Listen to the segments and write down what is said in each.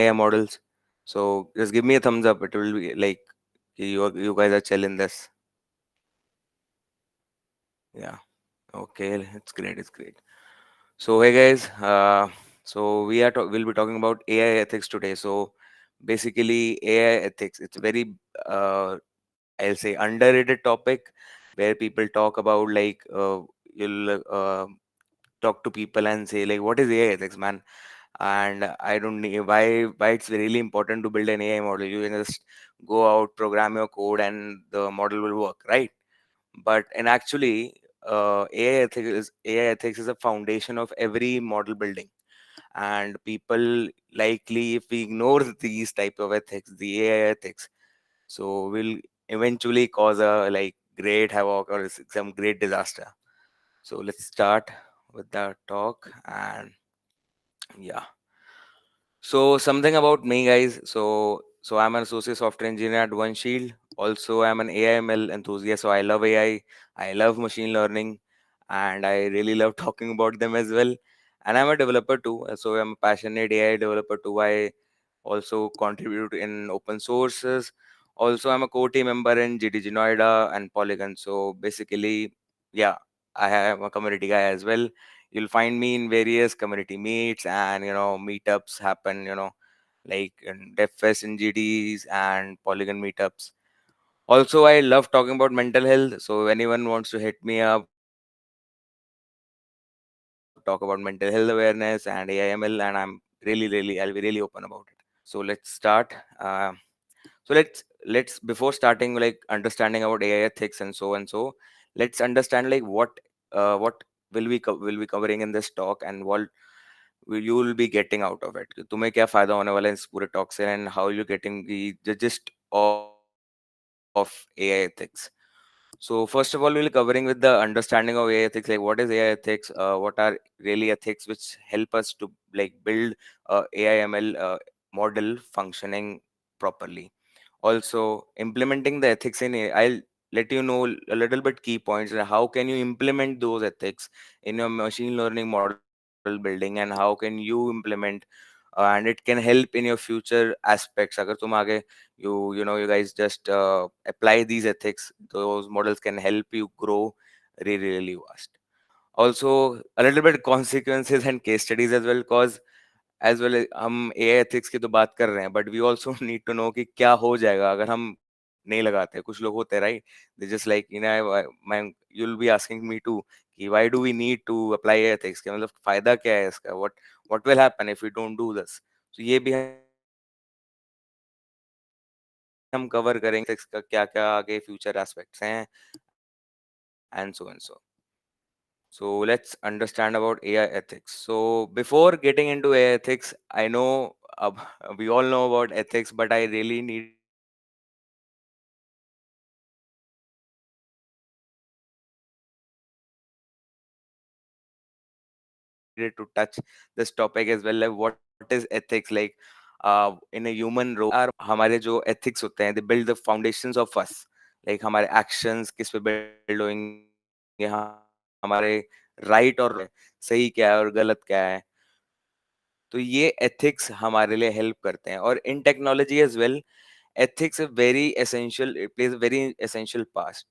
AI models. So just give me a thumbs up. It will be like you guys are chill in this. Yeah. Okay. It's great. It's great. So hey guys. So we'll be talking about AI ethics today. So basically AI ethics. It's a very I'll say underrated topic where people talk about like you'll talk to people and say like what is AI ethics, man? And I don't need why it's really important to build an AI model. You can just go out, program your code, and the model will work, right? But and actually, AI ethics is a foundation of every model building. And people likely, if we ignore these type of ethics, the AI ethics, so will eventually cause a like great havoc or some great disaster. So let's start with the talk and yeah. So something about me, guys. So I'm an associate software engineer at OneShield. Also, I'm an AI/ML enthusiast. So I love AI. I love machine learning, and I really love talking about them as well. And I'm a developer too. So I'm a passionate AI developer too. I also contribute in open sources. Also, I'm a core team member in GDG Noida and Polygon. So basically, yeah, I am a community guy as well. You'll find me in various community meets and meetups happen, like in DevFest and GDs and Polygon meetups. Also, I love talking about mental health. So if anyone wants to hit me up, talk about mental health awareness and AIML, and I'll be really open about it. So let's start. So let's before starting like understanding about AI ethics and so, let's understand like what will be covering in this talk and what you will be getting out of it. तुम्हें क्या फायदा होने वाला है इस पूरे talk से and how you getting the gist of AI ethics. So first of all, we'll covering with the understanding of AI ethics, like what is AI ethics, what are really ethics which help us to like build AI/ML model functioning properly. Also, implementing the ethics in AI, I'll let you know a little bit key points. How can you implement those ethics in your machine learning model building, and how can you implement and it can help in your future aspects. अगर तुम आगे you guys just apply these ethics, those models can help you grow really fast. Also, a little bit consequences and case studies as well, cause as well हम AI ethics की तो बात कर रहे हैं but we also need to know कि क्या हो जाएगा अगर हम नहीं लगाते. कुछ लोग होते हैं राइट, दे जस्ट लाइक मैं you will be asking me to कि why do we need to apply ethics, के मतलब फायदा क्या है इसका, what will happen if you don't do this. तो ये भी हम कवर करेंगे एथिक्स का क्या क्या आगे फ्यूचर एस्पेक्ट्स हैं and so. So let's understand about AI ethics. So before getting into AI ethics, I know we all know about ethics, but I really needed to touch this topic as well. So basically, ethics in AI is very essential place in our model building. So I really needed to touch this topic as well. Like what is ethics like? In a human role, our हमारे जो ethics होते हैं, they build the foundations of us. Like हमारे actions किस पे build होंगे, हमारे right और सही क्या है और गलत क्या है. तो ये ethics हमारे लिए help करते हैं. और in technology as well, ethics is very essential. It plays a very essential part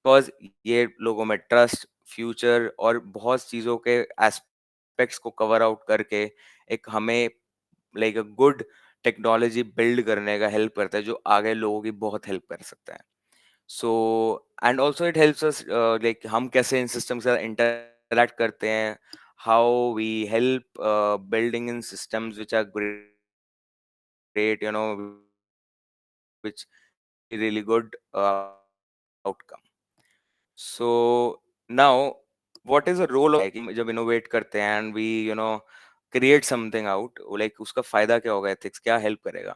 because ये लोगों में trust, future और बहुत चीजों के aspects को cover out करके एक हमें like a good technology build करने का help करता है, जो आगे लोगों की बहुत help कर सकता है. So and also it helps us like हम कैसे इन systems के साथ interact करते हैं, how we help building in systems which are great, which give a really good outcome. So now what is the role of AI कि जब innovate करते हैं and we create something out, like उसका फायदा क्या होगा ethics, क्या help करेगा.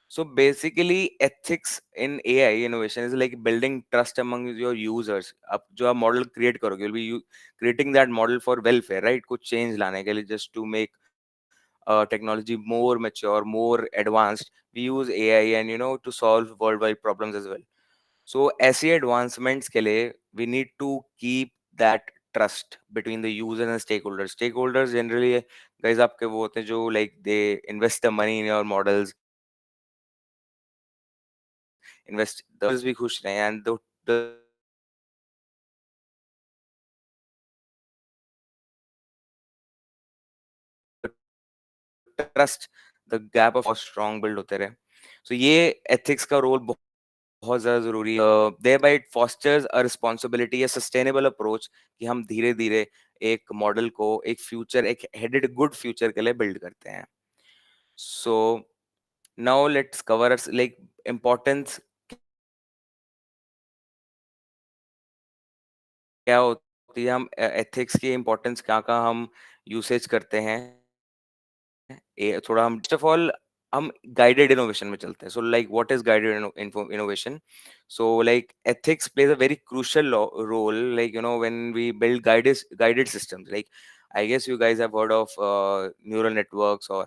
So basically, ethics in AI innovation is like building trust among your users. अब जो आप मॉडल क्रिएट करोगे, you'll be creating that model for welfare, right? कुछ चेंज लाने के लिए, just to make technology more mature, more advanced. We use AI and to solve worldwide problems as well. So ऐसी advancements के लिए we need to keep that trust between the user and stakeholders. Stakeholders generally guys आपके वो होते हैं जो like they invest the money in your models, invest the users भी खुश रहे and the trust, the gap of strong build होते रहे. So ये ethics का role बहुत ज़्यादा ज़रूरी है। thereby it fosters a responsibility, a sustainable approach कि हम धीरे-धीरे एक मॉडल को एक फ्यूचर, एक हेडेड गुड फ्यूचर के लिए बिल्ड करते हैं। So now let's cover us like importance क्या होती है, हम एथिक्स की इम्पोर्टेंस क्या-क्या हम यूसेज करते हैं। ये थोड़ा हम फर्स्ट ऑफ ऑल हम गाइडेड इनोवेशन में चलते हैं। So like what is guided innovation? So like ethics plays a very crucial role, like when we build guided systems, like I guess you guys have heard of neural networks और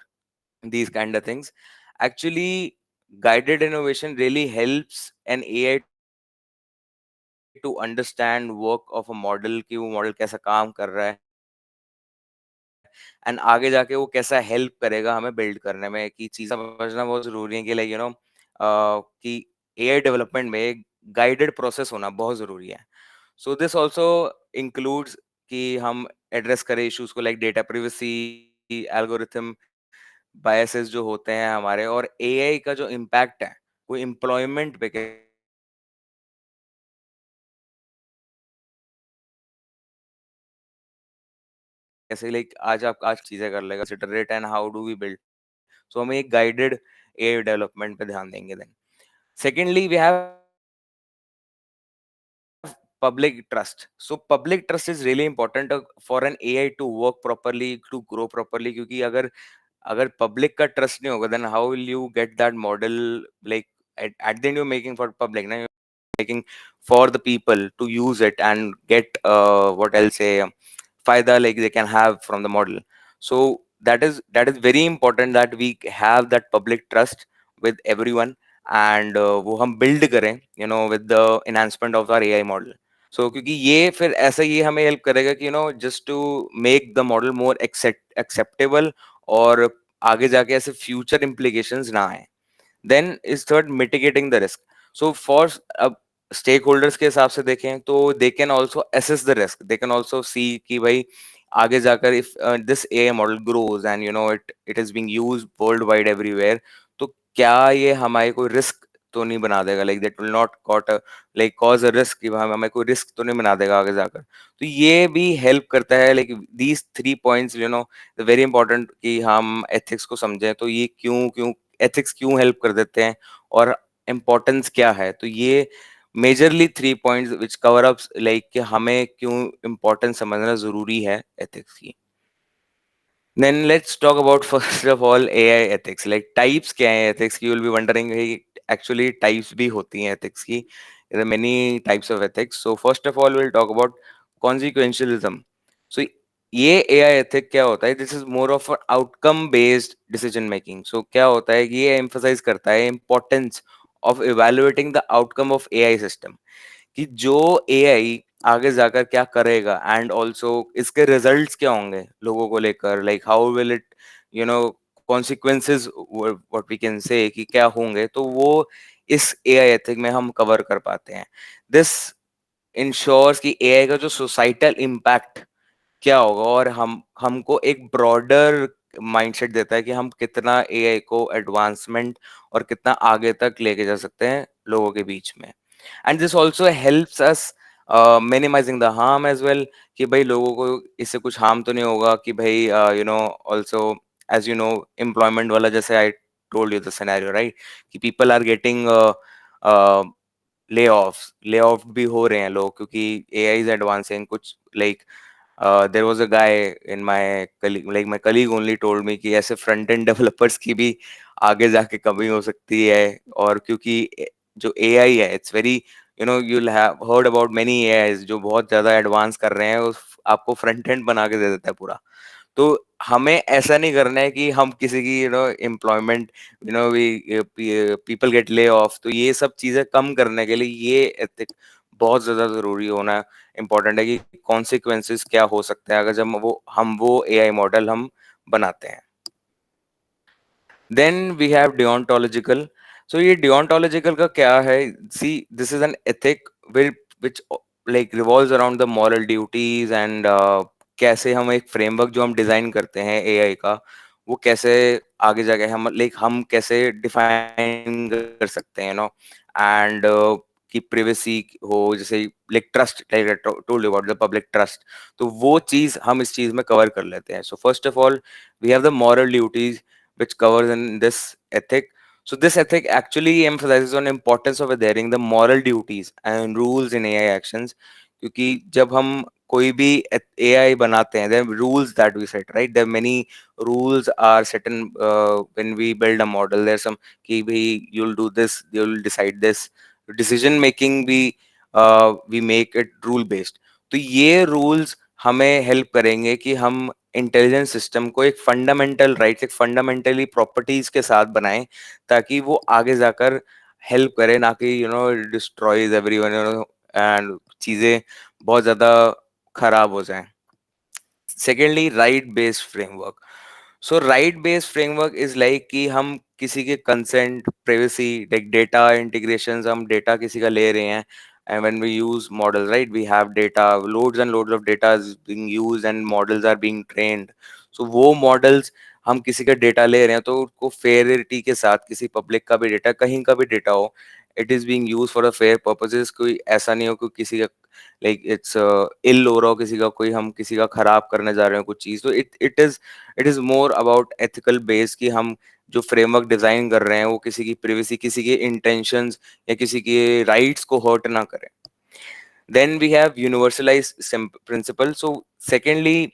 these kind of things. Actually, guided innovation really helps an AI to understand work of a model कि वो model कैसा काम कर रहा है and आगे जाके वो कैसा हेल्प करेगा हमें बिल्ड करने में, कि चीज़ें समझना बहुत ज़रूरी है कि लाइक कि एआई डेवलपमेंट में एक गाइडेड प्रोसेस होना बहुत ज़रूरी है। सो दिस आल्सो इंक्लूड्स कि हम एड्रेस करें इश्यूज को like data privacy, algorithm biases जो होते हैं हमारे, और एआई का जो इम्पैक्ट है वो एम्प्लॉयमेंट पे कैसे, लाइक आज चीजें कर लेगा सिटरेट and how do we build. So हमें एक गाइडेड एआई डेवलपमेंट पे ध्यान देंगे। Then secondly we have public trust. So public trust is really important for an AI to work properly, to grow properly, क्योंकि अगर अगर पब्लिक का trust नहीं होगा, then how will you get that model, like at the end you're making for public, ना making for the people to use it and get what I'll say फायदा like they can have from the model. So that is very important that we have that public trust with everyone, and वो हम build करें with the enhancement of our AI model. सो क्योंकि ये फिर ऐसा ये हमें हेल्प करेगा कि just to make the model more acceptable, और आगे जाके ऐसे फ्यूचर इम्प्लीकेशंस ना आए। Then is third mitigating the risk. So for अब स्टेक होल्डर्स के हिसाब से देखें तो they can also assess the risk, they can also see कि भाई आगे जाकर if this AI model grows and it is being used worldwide everywhere, तो क्या ये हमारे कोई रिस्क तो नहीं बना देगा, like that will not caught like cause a risk, कि हमें कोई रिस्क तो नहीं बना देगा आगे जाकर। तो ये भी हेल्प करता है, like these 3 points very important कि हम एथिक्स को समझें, तो ये क्यों क्यों एथिक्स क्यों हेल्प कर देते हैं और इम्पोर्टेंस क्या है। तो ये majorly 3 points which cover up like कि हमें क्यों इम्पोर्टेंस समझना जरूरी है एथिक्स की। Then let's talk about first of all AI ethics. Like types क्या है ethics की? You'll be wondering hey, actually types भी होती हैं ethics की. There are many types of ethics. So first of all we'll talk about consequentialism. So ये AI ethic क्या होता है? This is more of an outcome based decision making. So क्या होता है कि ये emphasize करता है importance of evaluating the outcome of AI system. कि जो एआई आगे जाकर क्या करेगा एंड ऑल्सो इसके रिजल्ट्स क्या होंगे लोगों को लेकर, like how will it consequences what we can say कि क्या होंगे, तो वो इस एआई एथिक में हम कवर कर पाते हैं। दिस इंश्योर्स कि एआई का जो सोसाइटल इम्पैक्ट क्या होगा, और हम हमको एक ब्रॉडर माइंडसेट देता है कि हम कितना एआई को एडवांसमेंट और कितना आगे तक लेके जा सकते हैं लोगों के बीच में। And this also helps us minimising the harm as well, कि भाई लोगों को इससे कुछ हार्म तो नहीं होगा, कि भाई ऑल्सो एज एम्प्लॉयमेंट वाला जैसे I told you the scenario right, कि people are getting lay off भी हो रहे हैं लोग क्योंकि एआई इज एडवांसिंग कुछ like there was a guy in my colleague, like my colleague only told me कि ऐसे फ्रंट एंड डेवलपर्स की भी आगे जाके कमी हो सकती है, और क्योंकि जो एआई है it's very you'll have heard about many AIs जो बहुत ज्यादा एडवांस कर रहे हैं, उस आपको फ्रंट एंड बना के दे देता है पूरा। तो हमें ऐसा नहीं करना है कि हम किसी की employment we people get lay off, तो ये सब चीजें कम करने के लिए ये एथिक बहुत ज़्यादा ज़रूरी होना इम्पोर्टेंट है कि कॉन्सिक्वेंसेस क्या हो सकते हैं अगर जब वो एआई मॉडल हम बनाते हैं। Then we have deontological. So ये डिओंटोलॉजिकल का क्या है? See, this is an ethic which like revolves around the moral duties and कैसे हम एक फ्रेमवर्क जो हम डिजाइन करते हैं एआई का, वो कैसे आगे जाके हम कैसे डिफाइन कर सकते हैं, एंड कि प्रिवेसी हो, जैसे like trust, like told you about the public trust. तो वो चीज हम इस चीज में कवर कर लेते हैं। So first of all we have the moral duties which covers in this ethic. So this ethic actually emphasizes on importance of adhering the moral duties and rules in AI actions. क्योंकि जब हम कोई भी AI बनाते हैं, there are rules that we set, right? There are many rules are set in when we build a model. There's some कि भाई you'll do this, you'll decide this. Decision making we make it rule based. तो ये rules हमें help करेंगे कि हम intelligence system को एक फंडामेंटल राइट्स, एक फंडामेंटली प्रॉपर्टीज के साथ बनाएं, ताकि वो आगे जाकर हेल्प करे, ना कि डिस्ट्रॉयज एवरीवन, एंड चीजें बहुत ज्यादा खराब हो जाएं। Secondly, right based framework. So right based framework is like कि हम किसी के consent, privacy, like data integration, हम डेटा किसी का ले रहे हैं, and when we use models, right, we have data, loads and loads of data is being used and models are being trained. So वो models, हम किसी का डेटा ले रहे हैं तो उसको फेयरिटी के साथ, किसी पब्लिक का भी डेटा, कहीं का भी डेटा हो, it is being use for a fair purposes. कोई ऐसा नहीं हो कि किसी का लाइक इट्स इल हो रहा हो, किसी का कोई, हम किसी का खराब करने जा रहे हो कुछ चीज। तो it is more about ethical base कि हम जो फ्रेमवर्क डिजाइन कर रहे हैं वो किसी की प्रिवेसी, किसी के इंटेंशंस या किसी के राइट्स को हर्ट ना करें। Then we have universalized principle. So secondly,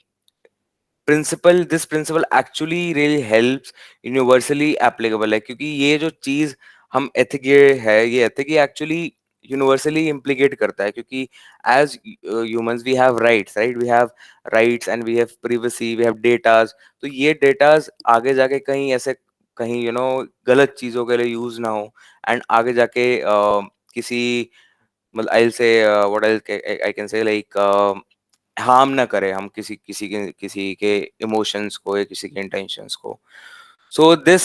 principal this principle actually really helps, universally applicable है, क्योंकि ये जो चीज हम एथिक ये है, ये एथिक ये एक्चुअली यूनिवर्सली इम्प्लीकेट करता है, क्योंकि as humans we have rights, right, we have rights and we have privacy, we have datas. तो ये डेटाज आगे जाके कहीं ऐसे, कहीं गलत चीजों के लिए यूज ना हो, एंड आगे जाके किसी, मतलब आई से what I can say like harm ना करें हम किसी के इमोशंस को या किसी के इंटेंशंस को। So this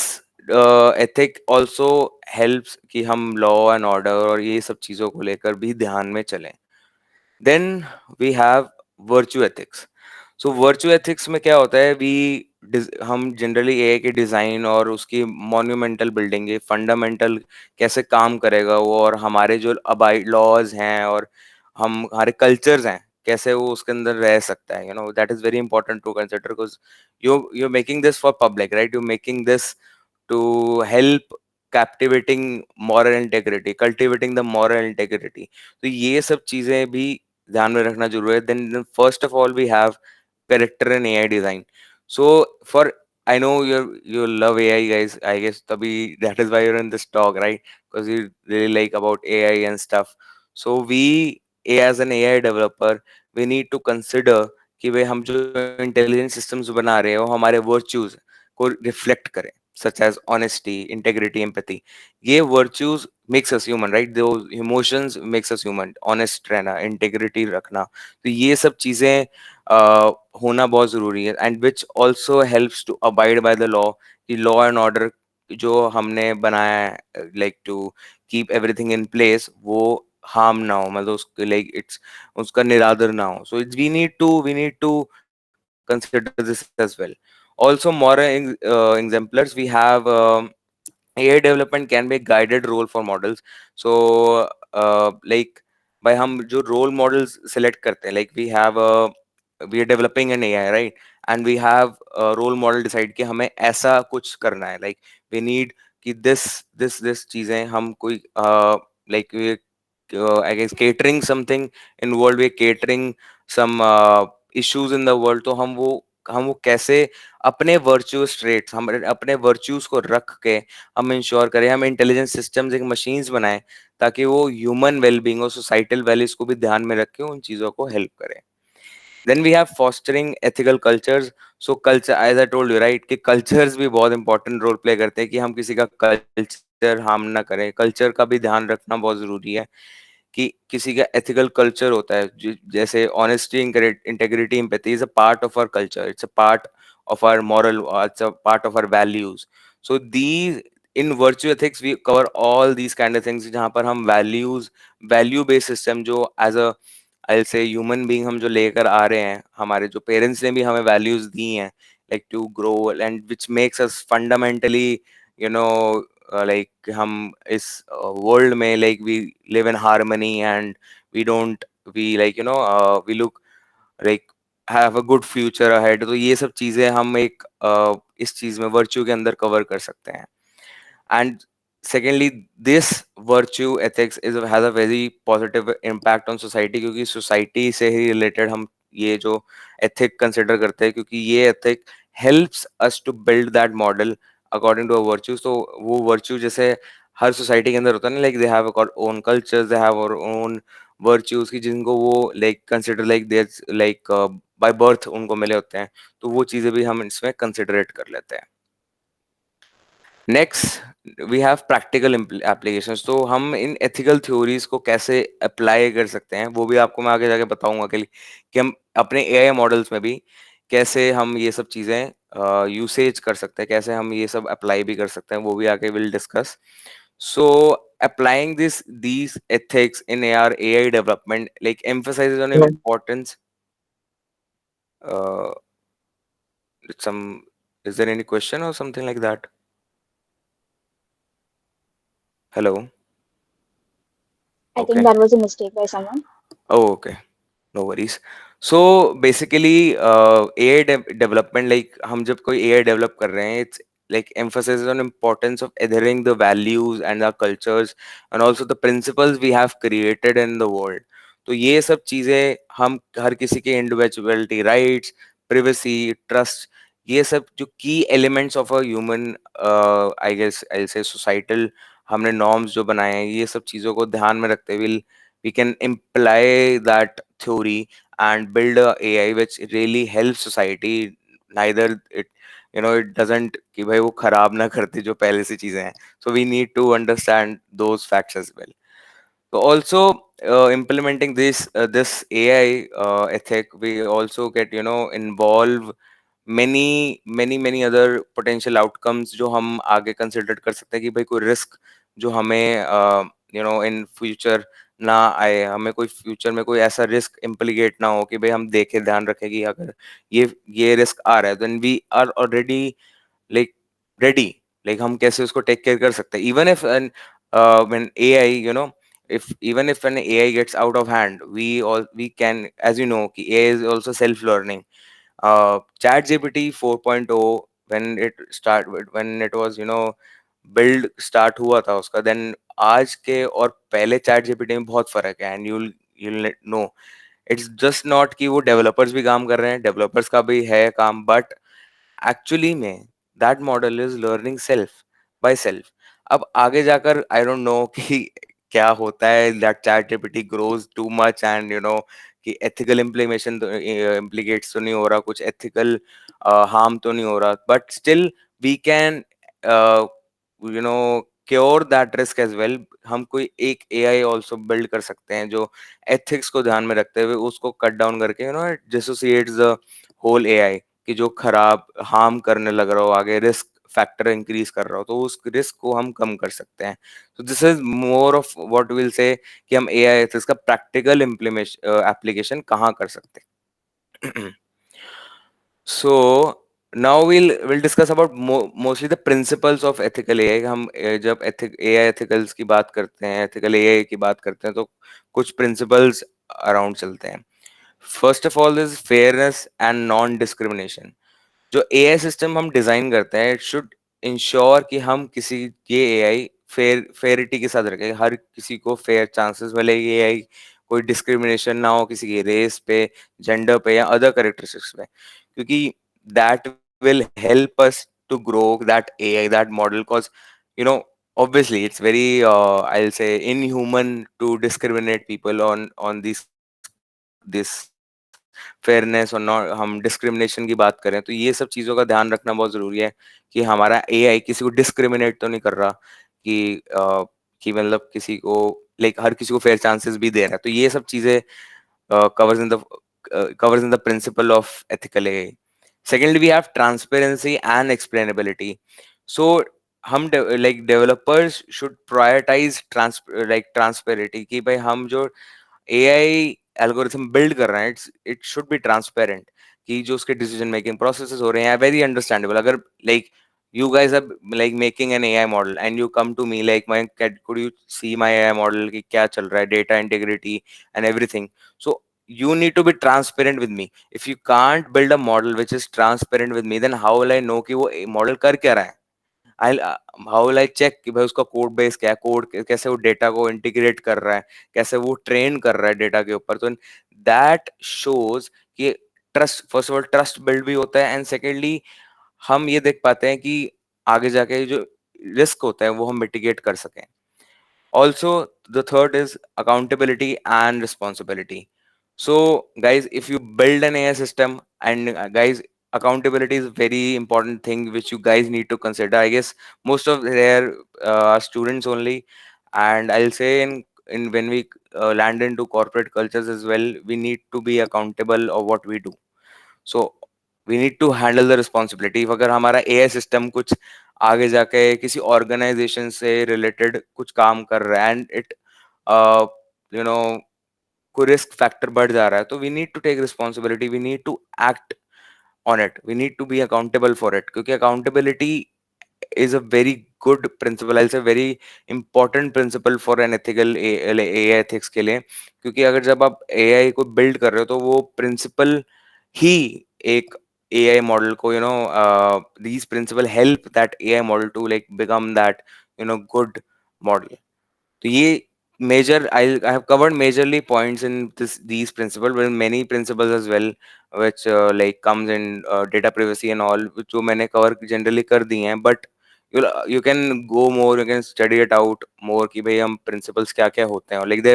ethic also helps कि हम लॉ एंड ऑर्डर और ये सब चीजों को लेकर भी ध्यान में चलें। Then we have virtue ethics. So virtue ethics में क्या होता है, हम जनरली एआई के डिजाइन और उसकी मॉन्यूमेंटल बिल्डिंग, ये फंडामेंटल कैसे काम करेगा वो, और हमारे जो अबाइड लॉज हैं और हम हमारे कल्चर्स हैं, कैसे वो उसके अंदर रह सकता है, that is very important to consider, because you making this for public, right, you making this to help captivating moral integrity, cultivating the moral integrity. तो ये सब चीजें भी ध्यान में रखना जरूरी है। Then first of all we have character and AI design. So for, I know you love AI guys. I guess तभी that is why you're in this talk, right? Because you really like about AI and stuff. So as an AI developer, we need to consider कि भाई हम जो intelligent systems बना रहे हो हमारे virtues को रिफ्लेक्ट करें, such as honesty, integrity, empathy. ये virtues makes us human, right? Those emotions makes us human. Honest रहना, integrity रखना, तो ये सब चीजें होना बहुत जरूरी है, and which also helps to abide by the law. कि law and order जो हमने बनाया है, like to keep everything in place, वो harm ना हो, मतलब उसके like it's उसका निरादर ना हो। So we need to consider this as well. Also, moral exemplars, we have AI development can be a guided role for models. So, like by हम जो role models select करते हैं, like we are developing an AI, right? And we have a role model decide कि हमें ऐसा कुछ करना है, like we need कि this चीजें हम कोई like we I guess catering something in world, we catering some issues in the world, तो हम वो कैसे अपने वर्च्यूज ट्रेट्स, हम अपने वर्च्यूज को रख के हम इंश्योर करें, हम इंटेलिजेंस सिस्टम्स, एक मशीन्स बनाएं, ताकि वो ह्यूमन वेलबींग और सोसाइटल वैल्यूज को भी ध्यान में रख के उन चीजों को हेल्प करें। Then we have fostering ethical cultures. So culture, as I told you, right, कि कल्चर्स भी बहुत इंपॉर्टेंट रोल प्ले करते हैं कि हम किसी का कल्चर हार्म ना करें, कल्चर का भी ध्यान रखना बहुत जरूरी है। कि किसी का एथिकल कल्चर होता है, जैसे honesty, integrity, empathy is a part of our culture, it's a part of our moral, it's a part of our values. So these, in virtue ethics we cover all these kind of things, जहाँ पर हम values, value based system जो as a I'll say human being हम जो लेकर आ रहे हैं, हमारे जो पेरेंट्स ने भी हमें values दी हैं, like to grow and which makes us fundamentally, you know, like हम इस world में like we live in harmony and we don't, we like you know we look like have a good future ahead. तो ये सब चीजें हम एक इस चीज में वर्च्यू के अंदर कवर कर सकते हैं। And secondly, this virtue ethics is has a very positive impact on society, क्योंकि सोसाइटी से ही रिलेटेड हम ये जो एथिक कंसिडर करते हैं, क्योंकि ये ethic helps us to build that model according to a virtue. तो वो वर्च्यू जैसे हर सोसाइटी के अंदर होता है ना, like they have own cultures, they have own virtues की जिनको वो like consider like their like by birth उनको मिले होते हैं, तो वो चीजें भी हम इसमें कंसिडरेट कर लेते हैं। Next we have practical applications. तो हम इन एथिकल थ्योरीज को कैसे अप्लाई कर सकते हैं वो भी आपको मैं आगे जाके बताऊंगा कि हम अपने एआई मॉडल्स में भी कैसे हम ये सब चीजें यूसेज कर सकते हैं, कैसे हम ये सब अप्लाई भी कर सकते हैं, वो भी आगे will discuss. So applying these ethics in our AI development like emphasizes on importance. Uh, some Is there any question or something like that? Hello. I think Okay. that was a mistake by someone. Oh, okay. No worries. So basically AI development, like हम जब कोई AI develop कर रहे हैं, it's like emphasizes on importance of adhering the values and our cultures and also the principles we have created in the world. तो ये सब चीजें हम हर किसी के individuality rights, privacy, trust, ये सब जो key elements of a human I guess I'll say societal हमने norms जो बनाए हैं, ये सब चीजों को ध्यान में रखते हुए we can imply that theory and build a AI which really helps society, neither it, you know, it doesn't कि भाई वो खराब ना करते जो पहले से चीजें हैं, so we need to understand those facts as well. So also implementing this AI ethic, we also get, you know, involve many other potential outcomes जो हम आगे कंसिडर कर सकते हैं कि भाई कोई रिस्क जो हमें यू नो इन फ्यूचर ना आए, हमें कोई फ्यूचर में कोई ऐसा रिस्क इम्प्लीकेट ना हो कि भाई हम देखे ध्यान रखें कि अगर ये रिस्क आ रहा है then we are already like ready, like हम कैसे उसको टेक केयर कर सकते हैं। Even if an when AI you know if even if an AI gets out of hand, we can, as you know, कि AI is also self learning. Chat GPT 4.0 when it was you know build start हुआ था उसका, then आज के और पहले chat GPT में बहुत फर्क है। And you'll know it's just not कि वो डेवलपर्स भी काम कर रहे हैं, डेवलपर्स का भी है काम, बट एक्चुअली में that model is learning self by self. अब आगे जाकर आई डोंट नो कि क्या होता है, that chat GPT grows too much and you know कि एथिकल इम्प्लीमेशन तो इम्प्लीकेट्स तो नहीं हो रहा, कुछ एथिकल हार्म तो नहीं हो रहा, but still we can you know cure that risk as well. हम कोई एक एआई ऑल्सो बिल्ड कर सकते हैं जो एथिक्स को ध्यान में रखते हुए उसको कट डाउन करके you know it dissociates the whole AI, कि जो खराब हार्म करने लग रहा हो, आगे रिस्क फैक्टर इंक्रीज कर रहा हो, तो उस रिस्क को हम कम कर सकते हैं। तो this is more of what will say कि हम एआई एथिक्स का प्रैक्टिकल इम्प्लीमेशन एप्लीकेशन कहाँ कर सकते हैं। So now we'll discuss about mostly the principles of ethical AI। हम जब AI एथिकल्स की बात करते हैं, एथिकल AI की बात करते हैं, तो कुछ प्रिंसिपल्स अराउंड चलते हैं। First of all is fairness and non discrimination. जो एआई सिस्टम हम डिजाइन करते हैं, इट शुड इंश्योर कि हम किसी ये एआई फेयरिटी के साथ रखें, हर किसी को फेयर चांसेस मिले, ये एआई कोई डिस्क्रिमिनेशन ना हो किसी की रेस पे, जेंडर पे या अदर करेक्टरिस्टिक्स पे, क्योंकि that will help us to grow that AI that model, cause you know obviously it's very I'll say inhuman to discriminate people on this fairness और नॉट हम डिस्क्रिमिनेशन की बात करें, तो ये सब चीज़ों का ध्यान रखना बहुत ज़रूरी है कि हमारा एआई किसी को डिस्क्रिमिनेट तो नहीं कर रहा, कि मतलब किसी को लाइक हर किसी को फेयर चांसेस भी दे रहा है, तो ये सब चीजें covers in the covers in the principle of ethical AI. Secondly, we have transparency and explainability. So हम like developers should prioritize like transparency कि भाई हम जो AI एल्गोरिथम बिल्ड कर रहे हैं, इट शुड बी ट्रांसपेरेंट कि जो उसके डिसीजन मेकिंग प्रोसेसेस हो रहे हैं वेरी अंडरस्टैंडेबल. अगर like you guys are like making an AI model and you come to me like my could you see my AI model कि क्या चल रहा है, data integrity and everything. So you need to be transparent with me. If you can't build a model which is transparent with me, then how will I know कि वो model कर क्या रहा है? I'll how will I check कि भाई उसका code base क्या है, कोड कैसे वो डेटा को इंटीग्रेट कर रहा है, कैसे वो ट्रेन कर रहा है डेटा के ऊपर. तो दैट शोज कि trust, first of all trust build भी होता है, एंड सेकेंडली हम ये देख पाते हैं कि आगे जाके जो रिस्क होता है वो हम मिटिगेट कर सकें. Also, the third is accountability and responsibility. So, guys, if you build an AI system, and guys, accountability is a very important thing which you guys need to consider. I guess most of their students only, and I'll say in when we land into corporate cultures as well, we need to be accountable of what we do. So we need to handle the responsibility. अगर हमारा AI system कुछ आगे जाके किसी organization से related कुछ काम कर रहा है and it you know कोई risk factor बढ़ जा रहा है, तो we need to take responsibility, we need to act on it, we need to be accountable for it. क्योंकि accountability is a very good principle, I'll say very important principle for an ethical AI ethics के लिए. क्योंकि अगर जब आप AI को build कर रहे हो तो वो principle ही एक AI model को these principle help that AI model to like become that good model. तो ये major I have covered majorly points in these principles, but many principles as well which like comes in data privacy and all, which जो मैंने cover generally कर दी हैं, but you can go more, you can study it out more कि भाई हम principles क्या क्या होते हैं, like they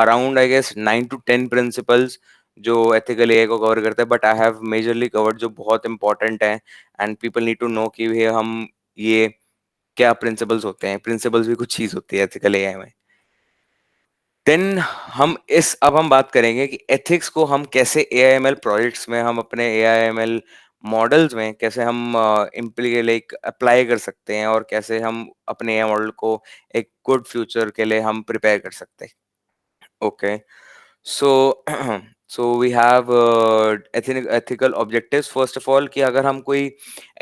around I guess 9 to 10 principles जो ethical AI को cover करते हैं, but I have majorly covered जो बहुत important है and people need to know कि भाई हम ये क्या principles होते हैं. Principles भी कुछ चीज होती है ethical AI में. देन अब हम बात करेंगे कि एथिक्स को हम कैसे एआईएमएल प्रोजेक्ट्स में, हम अपने एआईएमएल मॉडल्स में कैसे हम लाइक अप्लाई कर सकते हैं, और कैसे हम अपने एआई मॉडल को एक गुड फ्यूचर के लिए हम प्रिपेयर कर सकते हैं. Okay. So so we have ethical objectives. First of all कि अगर हम कोई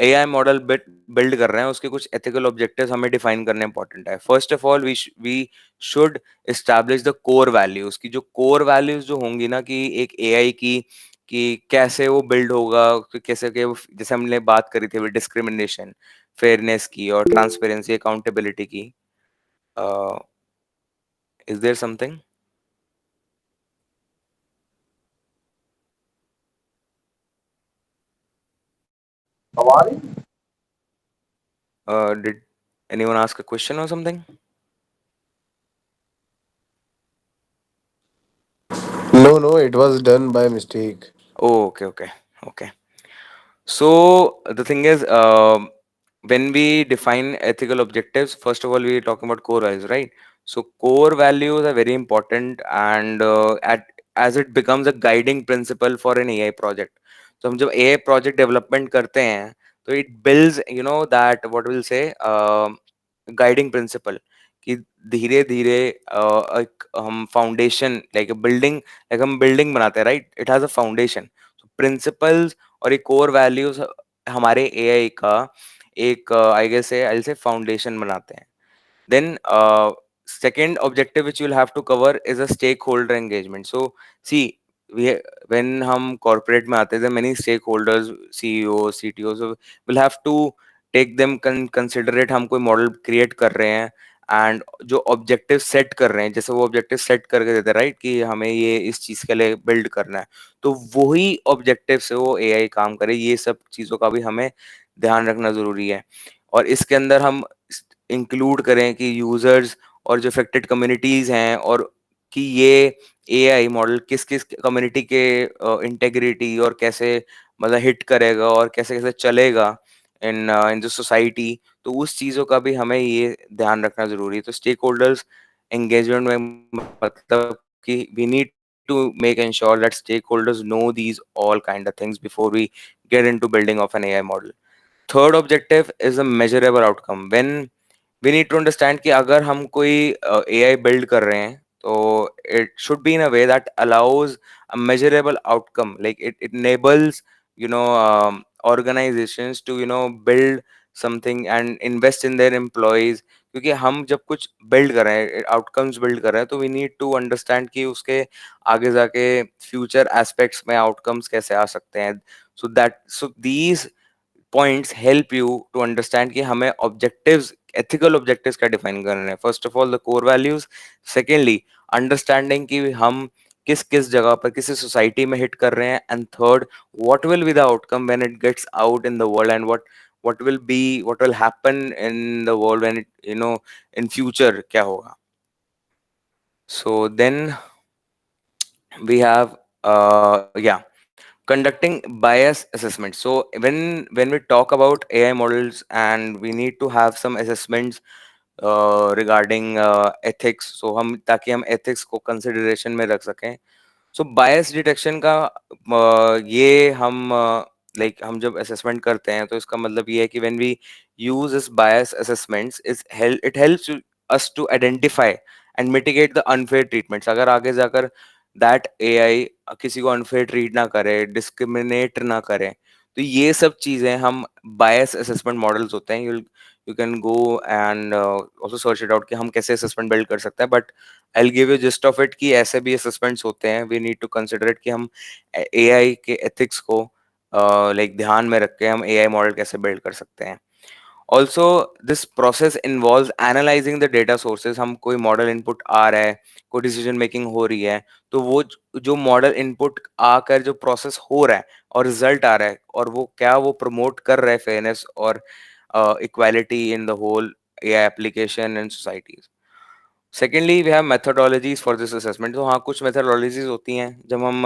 AI मॉडल बिल्ड कर रहे हैं, उसके कुछ ethical objectives हमें डिफाइन करने important है. First of all we should establish the core values. कि जो core values जो होंगी ना कि एक AI की, कि कैसे वो बिल्ड होगा, कि कैसे कि जैसे हमने बात करी थी डिस्क्रिमिनेशन, फेयरनेस की, और ट्रांसपेरेंसी, अकाउंटेबिलिटी की. Is there something? Did anyone ask a question or something? No, no, it was done by mistake. Oh, okay. So the thing is, when we define ethical objectives, first of all, we're talking about core values, right? So core values are very important, and at as it becomes a guiding principle for an AI project. So हम जब AI project development करते हैं, तो it builds, that what we'll say, guiding principle. कि धीरे धीरे एक हम फाउंडेशन लाइक बिल्डिंग, लाइक हम बिल्डिंग बनाते हैं, right? It has a foundation. Principles और ये कोर वैल्यूज हमारे एआई का एक आई गेस है, आई से फाउंडेशन बनाते हैं. Then second objective which you'll have to cover is a stakeholder engagement. So see, we when हम corporate में आते हैं, there are many stakeholders, CEOs, CTOs, so we'll have to take them considerate. हम कोई model create कर रहे हैं and जो objective set कर रहे हैं, जैसे वो objective set करके देते हैं, right, कि हमें ये इस चीज के लिए build करना है, तो वही objective से वो AI काम करे. ये सब चीजों का भी हमें ध्यान रखना जरूरी है. और इसके अंदर हम इंक्लूड करें कि यूजर्स और जो अफेक्टेड कम्युनिटीज हैं, और कि ये एआई मॉडल किस किस कम्युनिटी के इंटेग्रिटी और कैसे मतलब हिट करेगा और कैसे कैसे चलेगा इन इन द सोसाइटी. तो उस चीज़ों का भी हमें ये ध्यान रखना जरूरी है. तो स्टेक होल्डर्स engagement में मतलब कि we need to make ensure that stakeholders know these all kind of things before we get into building of an AI model. Third objective is a measurable outcome. When we need to understand कि अगर हम कोई AI build कर रहे हैं तो it should be in a way that allows a measurable outcome. Like it enables organizations to build something and invest in their employees. क्योंकि हम जब कुछ build कर रहे हैं, outcomes build कर रहे हैं, तो we need to understand कि उसके आगे जाके future aspects में outcomes कैसे आ सकते हैं. So these points help you to understand कि हमें ऑब्जेक्टिव्स, एथिकल ऑब्जेक्टिव्स क्या डिफाइन करने हैं. First of all the core values. Secondly understanding कि हम किस किस जगह पर किसी सोसाइटी में हिट कर रहे हैं. And third, what will be the outcome when it gets out in the world, and what will happen in the world when it in future क्या होगा. So then we have yeah, conducting bias assessment. So when we talk about AI models, and we need to have some assessments regarding ethics, so हम ताकि हम ethics को consideration में रख सकें. सो बायस detection का ये हम लाइक हम जब असेसमेंट करते हैं तो इसका मतलब ये है कि when we use this bias assessments it helps us to identify and mitigate the unfair treatments. अगर आगे जाकर दैट एआई किसी को अनफेयर ट्रीट ना करे, डिस्क्रिमिनेट ना करे, तो ये सब चीजें हम बायस असेसमेंट मॉडल्स होते हैं. You can go and also search it out कि हम कैसे असेसमेंट बिल्ड कर सकते हैं. But I'll give you gist of it कि ऐसे भी असेसमेंट्स होते हैं. We need to consider it कि हम एआई के एथिक्स को लाइक ध्यान में रख के हम एआई मॉडल कैसे बिल्ड कर सकते हैं. Also this process involve analysing the data sources. हम कोई मॉडल इनपुट आ रहा है, कोई डिसीजन मेकिंग हो रही है, तो वो जो मॉडल इनपुट आकर जो प्रोसेस हो रहा है और रिजल्ट आ रहा है, और वो क्या वो प्रमोट कर रहा है फेयरनेस और equality in the whole AI application and societies. Secondly we have methodologies for this assessment. तो हाँ, कुछ मेथोडोलॉजीज होती हैं जब हम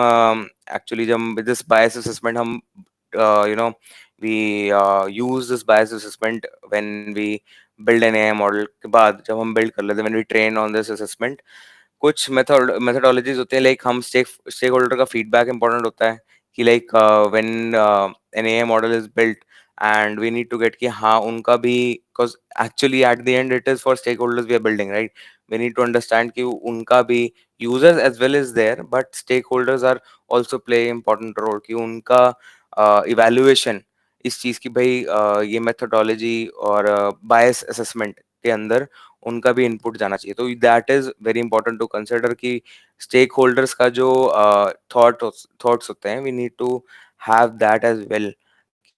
एक्चुअली जब दिस बायस असेसमेंट हम we use this bias assessment when we build an AI model. के बाद जब हम बिल्ड कर लेते हैं, when we train on this assessment, कुछ मेथोडोलॉजीज होते हैं. लाइक हम स्टेक होल्डर का फीडबैक इंपॉर्टेंट होता है कि like when an AI model is built, and we need to get कि हाँ उनका भी, because actually at the end it is for stakeholders we are building, right. we need to understand कि उनका भी users as well as there, but stakeholders are also play important role कि उनका evaluation इस चीज की भाई ये methodology और bias assessment के अंदर उनका भी इनपुट जाना चाहिए. तो that is very important to consider कि स्टेक होल्डर्स का जो थॉट्स होते हैं, we need to have that as well.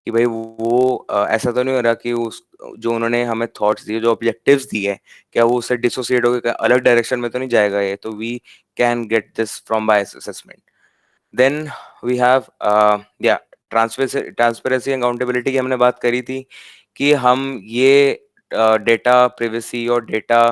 कि भाई वो ऐसा तो नहीं हो रहा कि उस जो उन्होंने हमें थॉट्स दिए, जो ऑब्जेक्टिव्स दिए, क्या वो उससे डिसोसिएट होकर अलग डायरेक्शन में तो नहीं जाएगा ये. तो we can get this from bias assessment. Then we have या ट्रांसपेरेंसी अकाउंटेबिलिटी की हमने बात करी थी कि हम ये डेटा प्रिवेसी और डेटा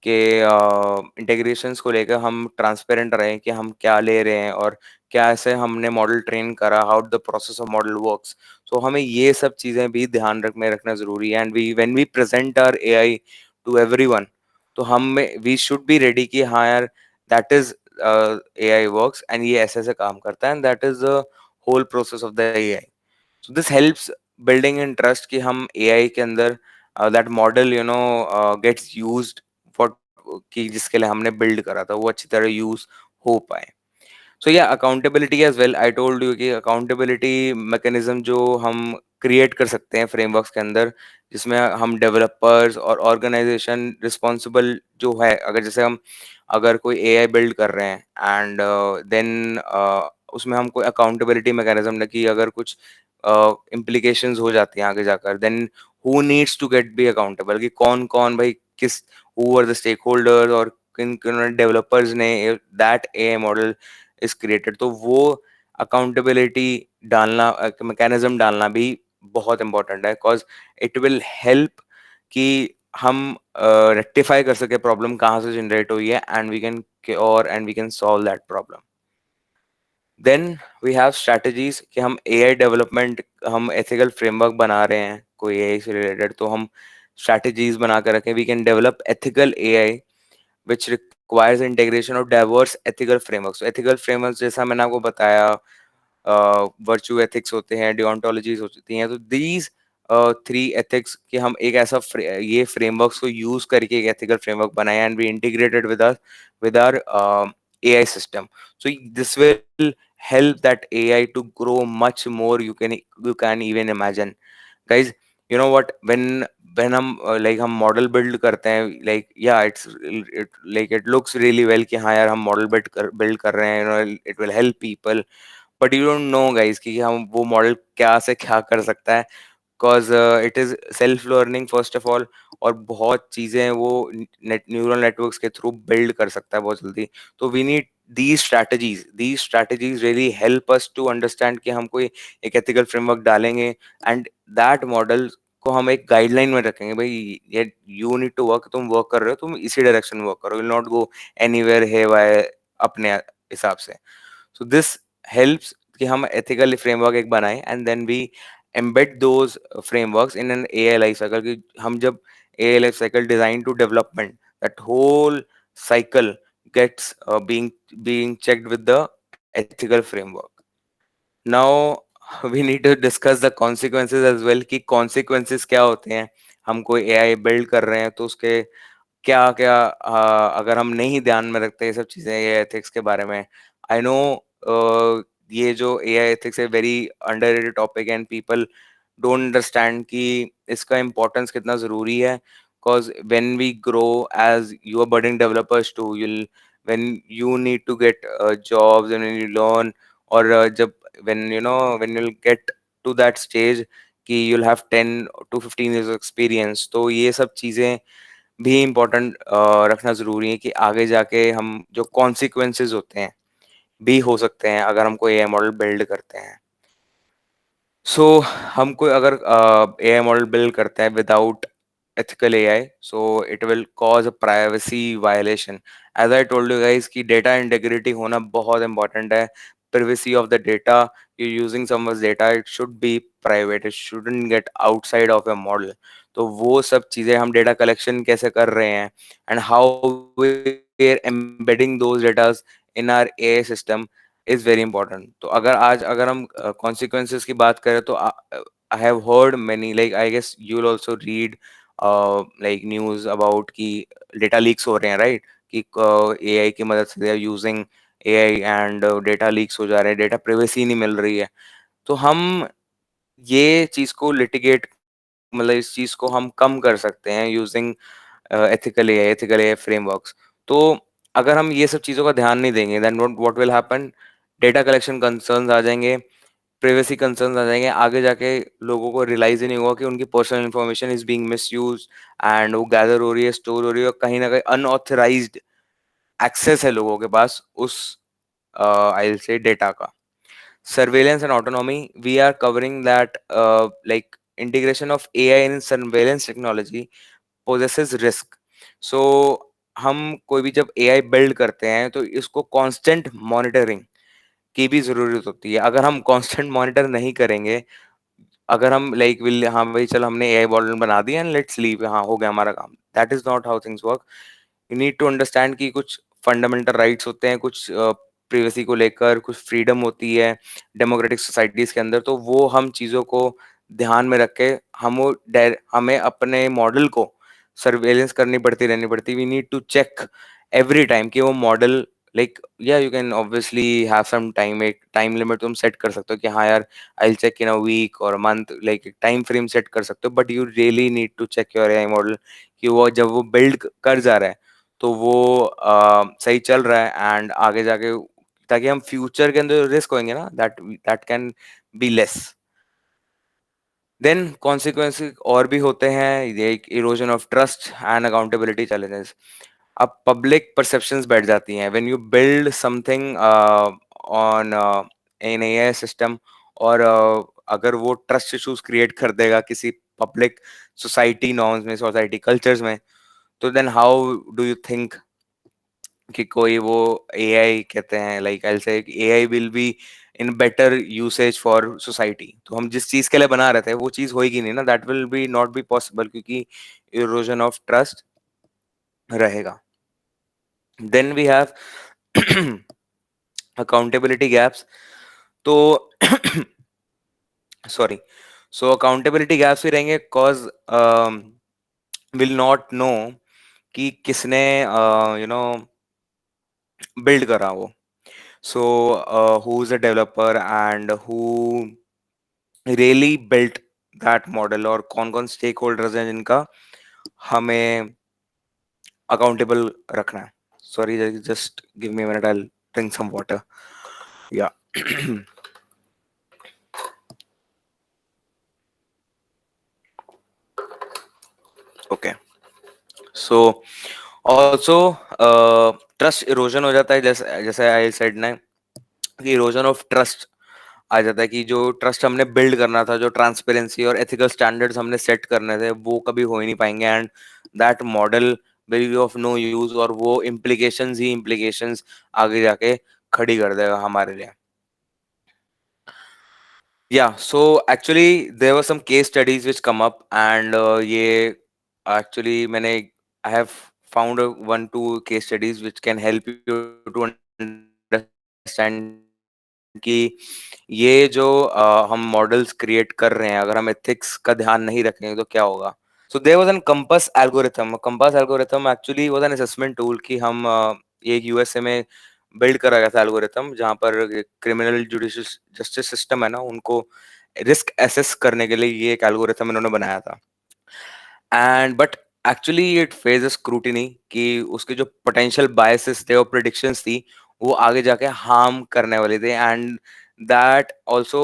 के इंटीग्रेशंस को लेकर हम ट्रांसपेरेंट रहें कि हम क्या ले रहे हैं और क्या ऐसे हमने मॉडल ट्रेन करा, how the process of model works. So हमें ये सब चीज़ें भी ध्यान में रखना ज़रूरी है. And we when we present our AI to everyone, तो हम वी शुड बी रेडी कि हाँ यार, that is AI works and ये ऐसे ऐसे काम करता है, and that is the whole process of the AI. So this helps building in trust कि हम एआई के अंदर that model gets used for कि जिसके लिए हमने बिल्ड करा था वो अच्छी तरह यूज हो पाए. सो या accountability as well, I told you कि अकाउंटेबिलिटी मैकेनिज्म जो हम क्रिएट कर सकते हैं फ्रेमवर्क्स के अंदर, जिसमें हम डेवलपर्स और ऑर्गेनाइजेशन रिस्पॉन्सिबल जो है, अगर जैसे हम अगर कोई एआई बिल्ड कर रहे हैं एंड देन उसमें हम कोई अकाउंटेबिलिटी मैकेनिज्म कि अगर कुछ इम्प्लीकेशंस हो जाती हैं आगे जाकर, then who needs to get be accountable, कि कौन कौन भाई किस, who are the stakeholders और किन किन डेवलपर्स ने that AI model is created. तो वो अकाउंटेबिलिटी डालना, मैकेनिज्म डालना भी बहुत इंपॉर्टेंट है, बिकॉज इट विल हेल्प कि हम रेक्टिफाई कर सके प्रॉब्लम कहाँ से जनरेट हुई है, and we can cure and we can solve that problem. Then we have strategies कि हम एआई डेवलपमेंट, हम एथिकल फ्रेमवर्क बना रहे हैं कोई एआई से रिलेटेड, तो हम स्ट्रैटेजीज बना कर रखें. We can develop ethical AI which requires integration of diverse ethical frameworks. So ethical frameworks जैसा मैंने आपको बताया, वर्चू एथिक्स होते हैं, डिओन्टोलॉजीज होती हैं, तो दीज थ्री एथिक्स कि हम एक ऐसा ये फ्रेमवर्क्स को यूज करके एक एथिकल फ्रेमवर्क बनाए and we integrated with our AI system. So this will help that AI to grow much more you can even imagine. Guys, you know what, when हम like हम model build करते हैं, like yeah, it like it looks really well कि हाँ यार हम model build कर रहे हैं, you know, it will help people, but you don't know guys कि हम वो मॉडल क्या से क्या कर सकता है, because it is self learning first of all, और बहुत चीजें हैं वो न्यूरल नेटवर्क्स के थ्रू बिल्ड कर सकता है बहुत जल्दी. तो we need these strategies really help us to understand कि हम कोई एक ethical framework डालेंगे, and that model को हम एक गाइडलाइन में रखेंगे, भाई ये यू नीड टू वर्क, तुम वर्क कर रहे हो, तुम इसी डायरेक्शन में वर्क करो, विल नॉट गो एनीवेयर है वाई अपने हिसाब से. So this helps कि हम ethical framework एक बनाएं and then we embed those frameworks in an AI life cycle. कि हम जब AI life cycle design to development, that whole cycle gets being checked with the ethical framework. Now we need to discuss the consequences as well कि consequences क्या होते हैं. हम कोई AI build कर रहे हैं तो उसके क्या क्या अगर हम नहीं ध्यान में रखते ये सब चीजें ये एथिक्स के बारे में. आई नो ये जो एआई एथिक्स है very underrated topic and people don't understand कि इसका इम्पोर्टेंस कितना जरूरी है, because when we grow as you are budding developers to you'll when you need to get jobs and when you learn, और जब when you'll get to that stage कि you'll have 10 to 15 years of experience, तो ये सब चीजें भी important रखना ज़रूरी है कि आगे जाके हम जो कॉन्सिक्वेंसेस होते हैं भी हो सकते हैं अगर हम कोई एआई मॉडल बिल्ड करते हैं. सो हम कोई अगर एआई मॉडल बिल्ड करते हैं without ethical AI, so it will cause a privacy violation. As I told you guys कि data integrity होना बहुत important है. Privacy of the data, you're using someone's data, it should be private, it shouldn't get outside of your model. तो वो सब चीज़ें हम data collection कैसे कर रहे हैं and how we're embedding those data in our AI system is very important. तो अगर हम consequences की बात करें तो I have heard many, like I guess you'll also read like news about कि data leaks हो रहे हैं, right? कि AI की मदद से they are using AI and data leaks हो जा रहे हैं, data privacy नहीं मिल रही है. तो हम ये चीज़ को litigate, मतलब इस चीज़ को हम कम कर सकते हैं using ethical AI frameworks. तो अगर हम ये सब चीज़ों का ध्यान नहीं देंगे then what will happen? Data collection concerns आ जाएंगे, प्राइवेसी कंसर्न्स आ जाएंगे, आगे जाके लोगों को रियलाइज ही नहीं होगा कि उनकी personal information is being misused and वो गैदर हो रही है, स्टोर हो रही है, और कहीं ना कहीं अनऑथराइज्ड एक्सेस है लोगों के पास उस आई विल से डेटा का. Surveillance and autonomy, we are covering that like integration of AI in surveillance technology possesses risk. So हम कोई भी जब AI बिल्ड करते हैं तो इसको कांस्टेंट मॉनिटरिंग की भी ज़रूरत होती है. अगर हम कांस्टेंट मॉनिटर नहीं करेंगे, अगर हम लाइक विल हाँ भाई चल हमने एआई मॉडल बना दिया एंड लेट्स लीव, हाँ हो गया हमारा काम, that is not how things work. You need to understand कि कुछ फंडामेंटल राइट्स होते हैं, कुछ प्रिवेसी को लेकर कुछ फ्रीडम होती है डेमोक्रेटिक सोसाइटीज के अंदर, तो वो हम चीज़ों को ध्यान में रख के हमें अपने मॉडल को सर्वेलेंस करनी पड़ती रहनी पड़ती. We need to check every time कि वो मॉडल लाइक या you can obviously have some time, एक टाइम लिमिट तुम सेट कर सकते हो कि हाँ यार I check in a week और मंथ, लाइक एक टाइम फ्रेम सेट कर सकते हो, but you really need to check your AI model कि वो जब वो बिल्ड कर जा रहा है तो वो सही चल रहा है एंड आगे जाके, ताकि हम फ्यूचर के अंदर रिस्क होंगे ना that can be less. Then consequences और भी होते हैं, ये erosion of trust and accountability challenges. अब पब्लिक परसेप्शंस बैठ जाती हैं when you build something on an AI system, और अगर वो ट्रस्ट इश्यूज क्रिएट कर देगा किसी पब्लिक सोसाइटी नॉर्म्स में, सोसाइटी कल्चर्स में, तो then how do you think कि कोई वो एआई कहते हैं like I say AI will be in better usage for society. तो हम जिस चीज के लिए बना रहे थे वो चीज होएगी नहीं ना, that will be not be possible क्योंकि इरोजन ऑफ ट्रस्ट रहेगा. Then we have accountability gaps. तो sorry, so accountability gaps भी रहेंगे cause will not know कि किसने build करा वो. So who is a developer and who really built that model, और कौन कौन stakeholders हैं जिनका हमें accountable रखना है. Sorry, just give me a minute, I'll drink some water. Yeah. Okay. So also trust erosion हो जाता है, जैसे जैसे I said ना कि erosion of trust आ जाता है कि जो ट्रस्ट हमने बिल्ड करना था, जो ट्रांसपेरेंसी और एथिकल स्टैंडर्ड्स हमने सेट करने थे, वो कभी हो ही नहीं पाएंगे. And that model will be of no use, और वो इम्प्लीकेशंस ही इम्प्लीकेशंस आगे जाके खड़ी कर देगा हमारे लिए. Yeah, so actually there were some case studies which come up, and ये actually मैंने I have found one two case studies which can help you to understand कि ये जो हम मॉडल्स क्रिएट कर रहे हैं, अगर हम एथिक्स का ध्यान नहीं रखेंगे तो क्या होगा. So there was an compass algorithm. Compass algorithm actually was an assessment tool कि हम ये एक यूएसए में बिल्ड करा गया था एल्गोरिथम, जहाँ पर क्रिमिनल जुडिशियल जस्टिस सिस्टम है ना, उनको रिस्क एसेस करने के लिए ये एक एल्गोरिथम इन्होंने बनाया था. And but actually it phase scrutiny कि उसके जो पोटेंशियल बायसेस थे और प्रिडिक्शंस थी, वो आगे जाके हार्म करने वाले थे. And that also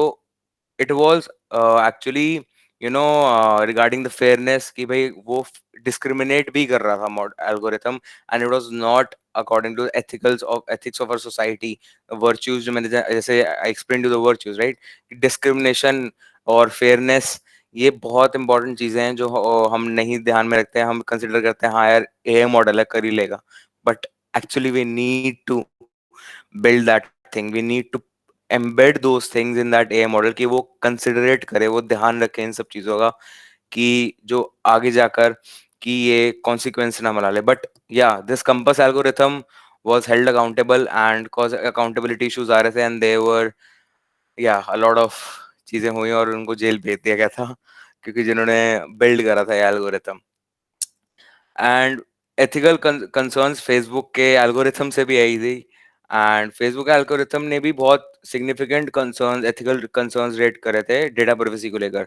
it was actually regarding the fairness कि भाई वो डिस्क्रिमिनेट भी कर रहा था algorithm, and it was not according to ethics of our society. Virtues जो मैंने जैसे I explain to the virtues, right, discrimination और फेयरनेस, ये बहुत इंपॉर्टेंट चीजें हैं जो हम नहीं ध्यान में रखते हैं. हम कंसिडर करते हैं हाँ यार एआई मॉडल है, कर ही लेगा. But actually we need to build that thing, we need to embed those things in that AI model कि वो considerate करे, वो ध्यान रखे इन सब चीजों का, कि जो आगे जाकर कि ये consequence ना बना ले. But yeah, this compass algorithm was held accountable and cause accountability issues आ रहे थे, and they were, yeah, a lot of चीजें हुई और उनको जेल भेज दिया गया था क्योंकि जिन्होंने बिल्ड करा था ये algorithm. And ethical concerns Facebook के एल्गोरिथम से भी आई थी. एंड फेसबुक एल्गोरिथम ने भी बहुत significant concerns, ethical concerns rate करे थे डेटा प्राइवेसी को लेकर.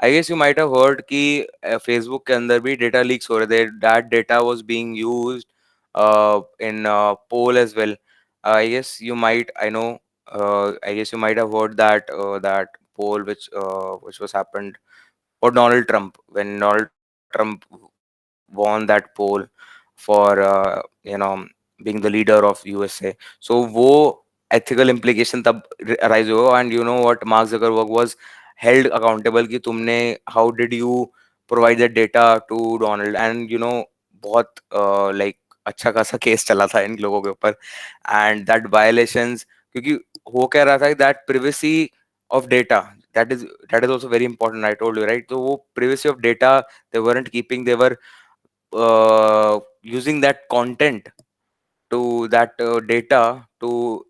I guess you might have heard कि फेसबुक के अंदर भी डेटा लीक्स हो रहे थे. That data was being used in poll as well. I guess you might, I know, I guess you might have heard that poll which was happened for Donald Trump when Donald Trump won that poll for being the leader of USA. So वो ethical implication तब arise हुआ. And you know what, Mark Zuckerberg was held accountable कि तुमने how did you provide that data to Donald. And बहुत like अच्छा खासा case चला था इन लोगों के ऊपर. And that violations, क्योंकि हो क्या रहा था, that privacy of data, that is also very important, I told you, right. तो वो privacy of data they weren't keeping, they were using that content to that data to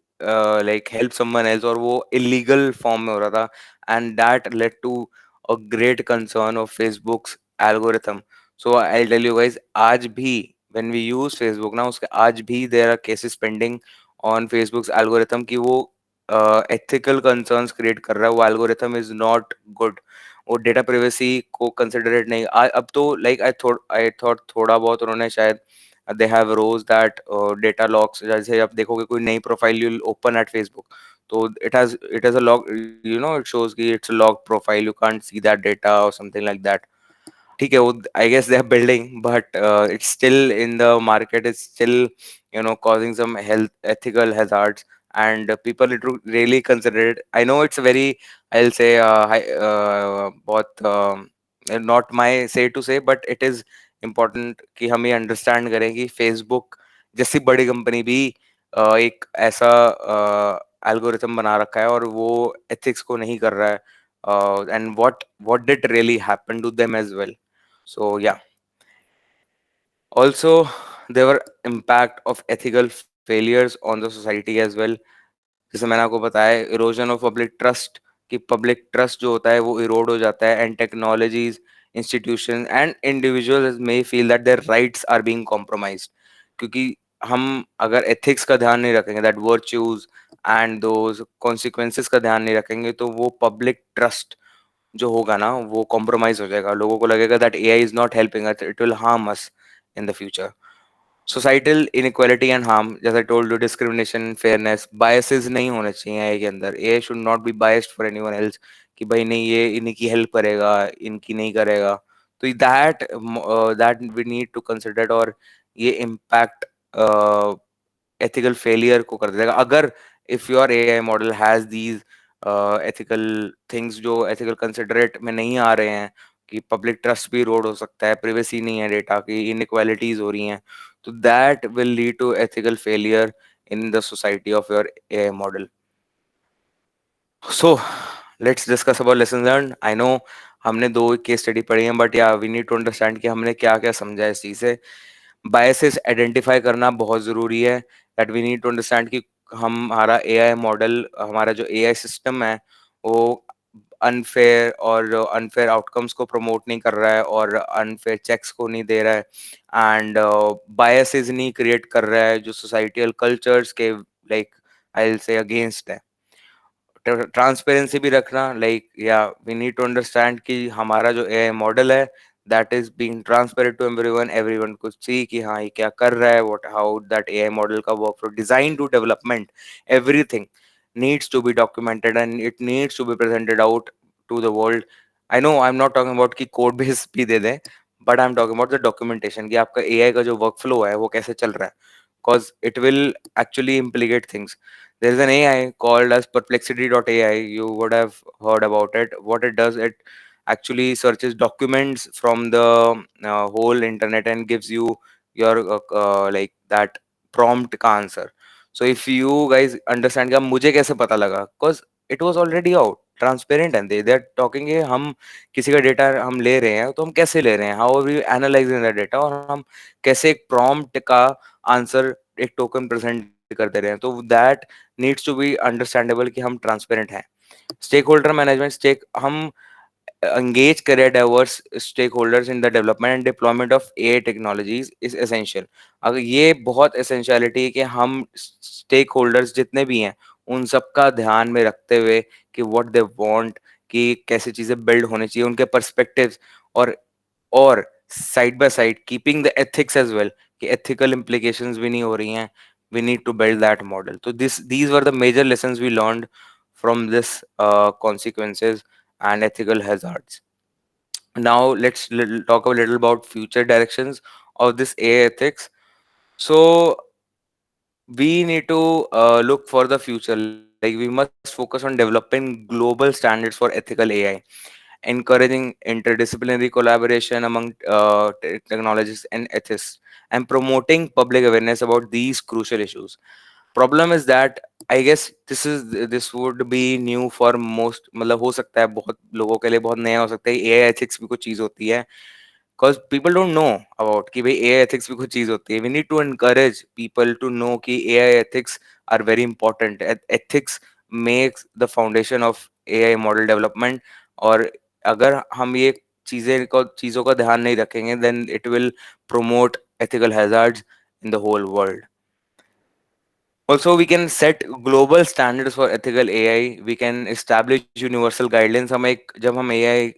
like help someone else, और वो illegal form में हो रहा था. And that led to a great concern of Facebook's algorithm. So I'll tell you guys, आज भी when we use Facebook ना, उसके आज भी there are cases pending on Facebook's algorithm कि वो ethical concerns create कर रहा है. वो algorithm is not good. वो डेटा प्राइवेसी को कंसिडरेट नहीं. अब तो लाइक आई थॉट थोड़ा बहुत उन्होंने शायद they have rows that data logs. जैसे आप देखोगे कोई नई profile you'll open at Facebook, तो it has a log, it shows कि it's a log profile, you can't see that data or something like that. ठीक है, वो I guess they are building, but it's still in the market, it's still causing some health ethical hazards, and people need to really consider it. I know it's very, I'll say बहुत not my say to say, but it is important कि हम ये understand करें कि Facebook जैसी बड़ी company भी एक ऐसा एल्गोरिथम बना रखा है और वो एथिक्स को नहीं कर रहा है. And what did really happen to them as well. So yeah. Also, there were impact of ethical failures on the society as well. जैसे मैंने आपको बताया, इरोजन ऑफ पब्लिक ट्रस्ट, कि पब्लिक ट्रस्ट जो होता है वो इरोड हो जाता है, and technologies, institution and individuals may feel that their rights are being compromised, क्योंकि हम अगर एथिक्स का ध्यान नहीं रखेंगे, that virtues and those consequences का ध्यान नहीं रखेंगे, तो वो पब्लिक ट्रस्ट जो होगा ना वो कॉम्प्रोमाइज हो जाएगा. लोगों को लगेगा that AI is not helping us, it will harm us in the future. Societal inequality and harm, जैसे told you, discrimination, fairness, biases नहीं होने चाहिए एआई के अंदर. AI should not be biased for anyone else, कि भाई नहीं ये इन्हीं की हेल्प करेगा, इनकी नहीं करेगा. तो that that we need to consider, और ये इम्पैक्ट एथिकल फेलियर को कर देगा अगर if your AI model has these ethical things जो एथिकल कंसिडरेट में नहीं आ रहे हैं, कि पब्लिक ट्रस्ट भी रोड हो सकता है, प्रिवेसी नहीं है डेटा की, इनइक्वालिटीज हो रही हैं, तो that will lead to ethical failure in the society of your AI model. So let's discuss about lessons learned. I know हमने दो केस स्टडी पढ़ी हैं, बट या वी नीड टू अंडरस्टैंड कि हमने क्या क्या समझा इस चीज से. बायसेस आइडेंटिफाई करना बहुत जरूरी है, that we need to understand कि हमारा एआई मॉडल, हमारा जो एआई सिस्टम है वो अनफेयर और अनफेयर आउटकम्स को प्रमोट नहीं कर रहा है, और अनफेयर चेक्स को नहीं दे रहा है, एंड बायसेस नहीं क्रिएट कर रहा है जो सोसाइटल कल्चर्स के like I will say against है. ट्रांसपेरेंसी भी रखना, लाइक या वी नीड टू अंडरस्टैंड कि हमारा जो एआई मॉडल है that is being transparent to everyone, everyone could see कि हाँ ये क्या कर रहा है, what how that AI model का work flow, design to development, everything needs to be documented and it needs to be presented out to the world. I know I'm not talking about कि code base भी दे दें, but I'm talking about the documentation, कि आपका AI का जो workflow है वो कैसे चल रहा है, because it will actually implicate things. There is an AI called as Perplexity.ai. You would have heard about it. What it does, it actually searches documents from the whole internet and gives you your like that prompt का answer. So if you guys understand कि अब मुझे कैसे पता लगा, because it was already out, transparent, and they are talking कि हम किसी का डेटा हम ले रहे हैं तो हम कैसे ले रहे हैं, how are we analyzing the data, और हम कैसे एक prompt का आंसर एक टोकन प्रेजेंट कर दे रहे हैं. तो that needs to be understandable कि हम ट्रांसपेरेंट हैं. स्टेक होल्डर मैनेजमेंट, स्टेक हम engage career diverse stakeholders in the development and deployment of AI technologies is essential. अगर ये बहुत essentiality है कि हम stakeholders जितने भी हैं उन सबका ध्यान में रखते हुए कि what they want, कि कैसे चीजें build होनी चाहिए, उनके perspectives, और side by side keeping the ethics as well, कि एथिकल implications भी नहीं हो रही हैं. We need to build that model. So these were the major lessons we learned from this consequences and ethical hazards. Now let's talk a little about future directions of this AI ethics. So we need to look for the future. Like we must focus on developing global standards for ethical AI, encouraging interdisciplinary collaboration among technologists and ethicists, and promoting public awareness about these crucial issues. Problem is that I guess this would be new for most, मतलब हो सकता है बहुत लोगों के लिए बहुत नया हो सकता है. AI ethics भी कुछ चीज होती है, because people don't know about कि भाई AI ethics भी कुछ चीज होती है. We need to encourage people to know कि AI ethics are very important. Ethics makes the foundation of AI model development. और अगर हम ये चीजों का ध्यान नहीं रखेंगे, then it will promote ethical hazards in the whole world. Also, we can set global standards for ethical AI. We can establish universal guidelines. हम एक जब हम AI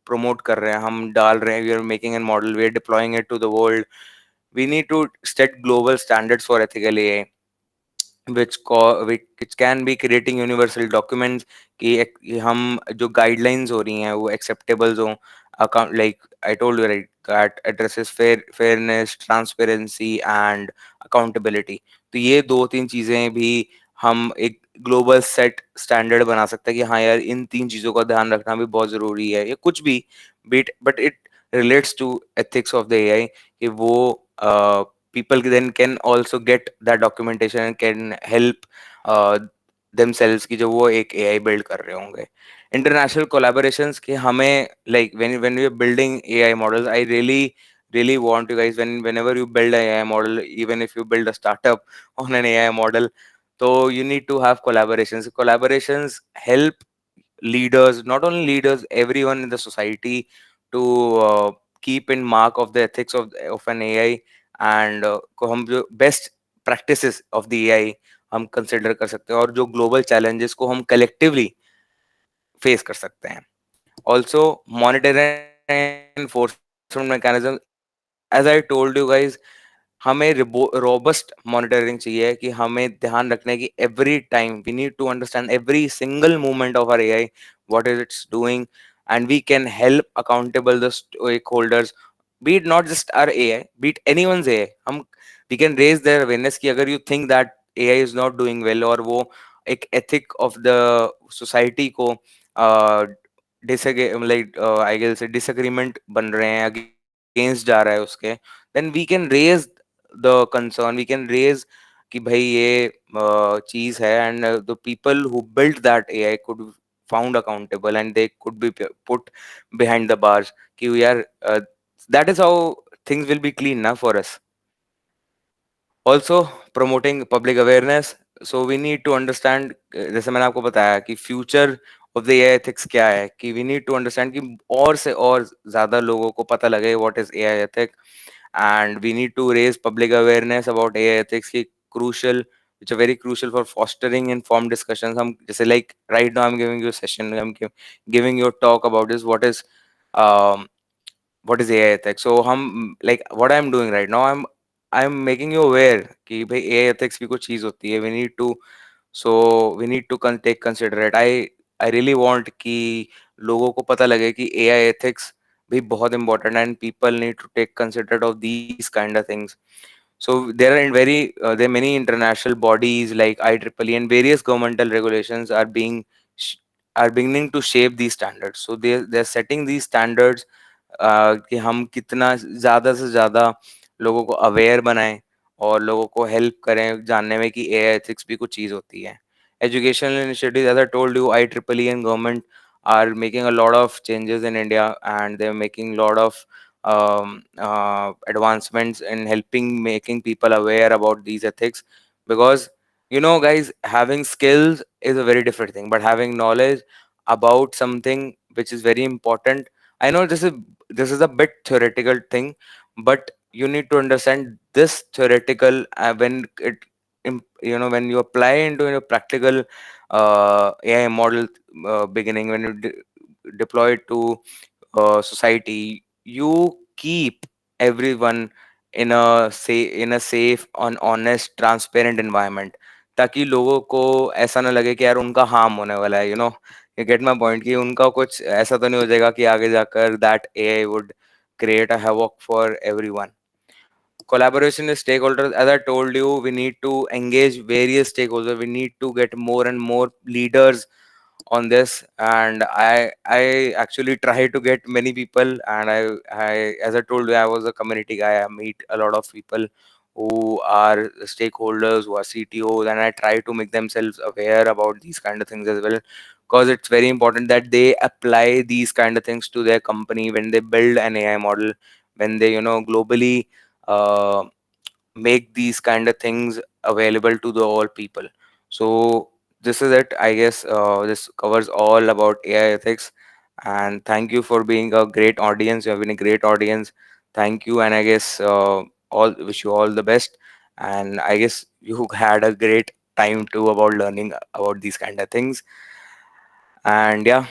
promote कर रहे हैं, हम डाल रहे हैं, we are making a model, we are deploying it to the world. We need to set global standards for ethical AI, which can be creating universal documents, कि हम जो guidelines हो रही हैं वो acceptables हो. Account, like I told you, right, that addresses fairness, transparency and accountability. तो ये दो तीन चीजें भी हम एक ग्लोबल सेट स्टैंडर्ड बना सकते हैं कि हाँ यार इन तीन चीजों का ध्यान रखना भी बहुत जरूरी है, या कुछ भी but it relates to ethics of the AI, कि वो people then can also get that documentation and can help uh, themselves कि जब वो एक AI build कर रहे होंगे. International collaborations, कि हमें like when we are building AI models, I really really want you guys, whenever you build an AI model, even if you build a startup on an AI model, so you need to have collaborations. Collaborations help leaders, not only leaders, everyone in the society to keep in mark of the ethics of an AI, and को हम जो best practices of the AI हम consider कर सकते हैं, और जो global challenges को हम collectively face कर सकते हैं. Also, monitoring and enforcement mechanism, as I told you guys, हमें रोबस्ट मॉनिटरिंग चाहिए, कि हमें ध्यान रखना है कि every time we need to understand every single movement of our AI, what is its doing, and we can help accountable the stakeholders, be it not just our AI, be it anyone's AI. हम we can raise their awareness कि अगर you think that AI is not doing well, और वो एक ethic of the society को like I guess disagreement बन रहे हैं, against जा रहा है उसके, then we can raise the concern, we can raise कि भाई ये चीज है, and the people who built that AI could be found accountable, and they could be put behind the bars, कि we are that is how things will be clean now for us. Also, promoting public awareness. So we need to understand, जैसे मैंने आपको बताया कि future of the AI ethics क्या है, कि we need to understand कि और से और ज्यादा लोगों को पता लगे what is AI ethic, and we need to raise public awareness about AI ethics की crucial, which are very crucial for fostering informed discussions. हम जैसे like right now I'm giving you a session, giving you a talk about this, um, what is AI ethics. So हम like what I'm doing right now, I'm making you aware कि भाई AI ethics भी कुछ चीज होती है. We need to take consider it. I really want कि लोगों को पता लगे कि AI ethics भी बहुत important है, and people need to take consider of these kind of things. So there are many international bodies like IEEE, and various governmental regulations sh- are beginning to shape these standards. So they're setting these standards, कि हम कितना ज़्यादा से ज़्यादा लोगों को aware बनाएं, और लोगों को हेल्प करें जानने में कि एआई एथिक्स भी कुछ चीज़ होती है. Educational initiatives, as I told you, IEEE and government are making a lot of changes in India, and they're making a lot of advancements in helping making people aware about these ethics, because guys, having skills is a very different thing, but having knowledge about something which is very important. I know this is a bit theoretical thing, but you need to understand this theoretical, when when you apply into a practical AI model, beginning when you deploy it to society, you keep everyone in a safe and honest transparent environment, ताकि लोगों को ऐसा ना लगे कि यार उनका harm होने वाला है, you get my point, कि उनका कुछ ऐसा तो नहीं हो जाएगा कि आगे जाकर that AI would create a havoc for everyone. Collaboration with stakeholders, as I told you, we need to engage various stakeholders, we need to get more and more leaders on this, and I actually try to get many people, and I as I told you, I was a community guy. I meet a lot of people who are stakeholders, who are CTOs, and I try to make themselves aware about these kind of things as well, because it's very important that they apply these kind of things to their company when they build an AI model, when they globally uh, make these kind of things available to the all people. So this is it, I guess. This covers all about AI ethics, and thank you for being a great audience. You have been a great audience. Thank you, and I guess all wish you all the best, and I guess you had a great time too about learning about these kind of things. And yeah,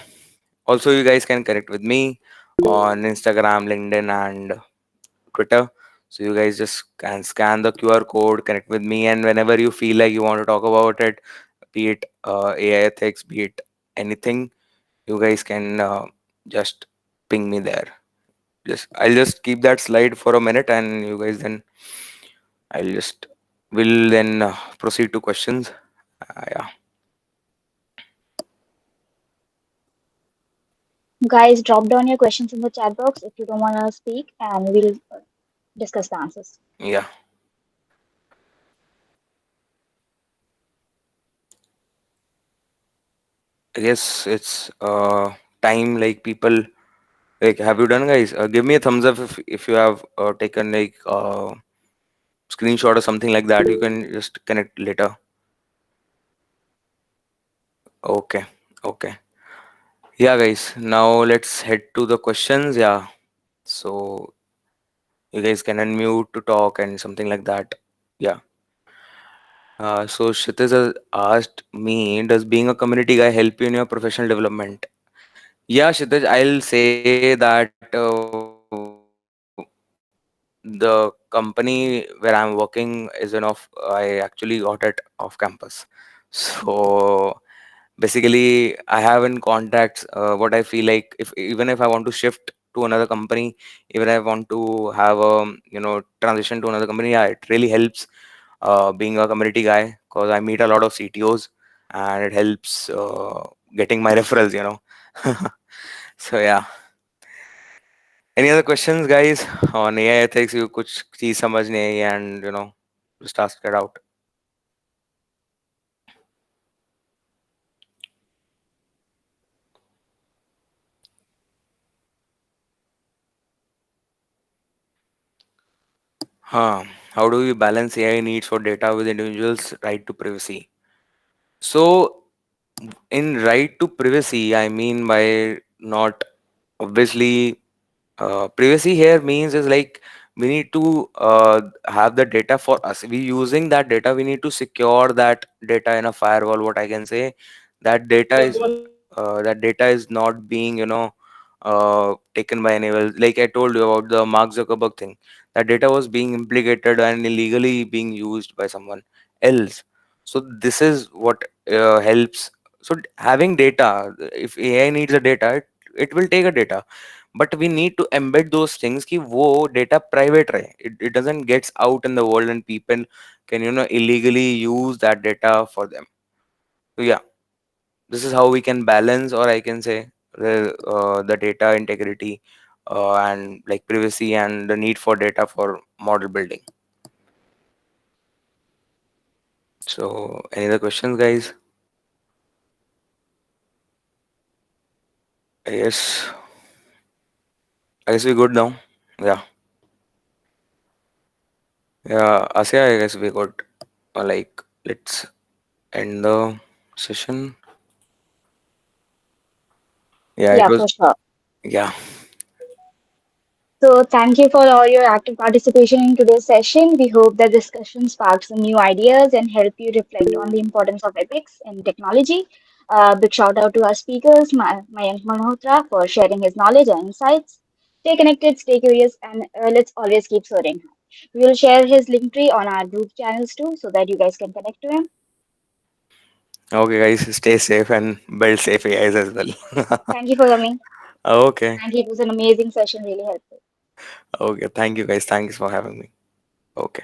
also you guys can connect with me on Instagram, LinkedIn, and Twitter. So you guys just can scan the QR code, connect with me, and whenever you feel like you want to talk about it, be it AI ethics, be it anything, you guys can just ping me there. I'll just keep that slide for a minute, and you guys then I'll just will then proceed to questions. Yeah. Guys, drop down your questions in the chat box if you don't want to speak, and we'll discuss the answers. Yeah. I guess it's time, like people Like, have you done, guys? Give me a thumbs up if you have taken like screenshot or something like that. You can just connect later. Okay, okay. Yeah, guys. Now let's head to the questions. Yeah. So you guys can unmute to talk and something like that. Yeah. So Kshitij has asked me, does being a community guy help you in your professional development? Yeah, Kshitij, I'll say that the company where I'm working is I actually got it off campus. So basically, I have in contacts what I feel like if even if I want to shift to another company, even I want to have a transition to another company, yeah, it really helps being a community guy because I meet a lot of CTOs and it helps getting my referrals. So yeah. Any other questions, guys, on AI ethics? You कुछ चीज समझ नहीं आई and just ask it out. Huh. How do you balance AI needs for data with individuals' right to privacy? So, in right to privacy, I mean by not obviously privacy here means is like we need to have the data for us. We using that data. We need to secure that data in a firewall. What I can say, that data is not being taken by anyone. Like I told you about the Mark Zuckerberg thing, that data was being implicated and illegally being used by someone else. So this is what helps. So having data, if AI needs a data, it will take a data, but we need to embed those things कि वो data private रहे. It doesn't gets out in the world and people can illegally use that data for them. So yeah, this is how we can balance, or I can say the data integrity and like privacy and the need for data for model building. So any other questions, guys? Yes, I guess we're good now. Yeah, yeah, Asya, I guess we're good. Like, let's end the session. Yeah, it Yeah, was. for sure. Yeah. So, thank you for all your active participation in today's session. We hope the discussion sparks some new ideas and help you reflect on the importance of ethics in technology. Big shout out to our speakers, Mayank Malhotra, for sharing his knowledge and insights. Stay connected, stay curious, and let's always keep soaring. We will share his link tree on our group channels too, so that you guys can connect to him. Okay, guys, stay safe and build safe AIs as well. Thank you for coming. Okay. Thank you. It was an amazing session, really helpful. Okay. Thank you, guys. Thanks for having me. Okay.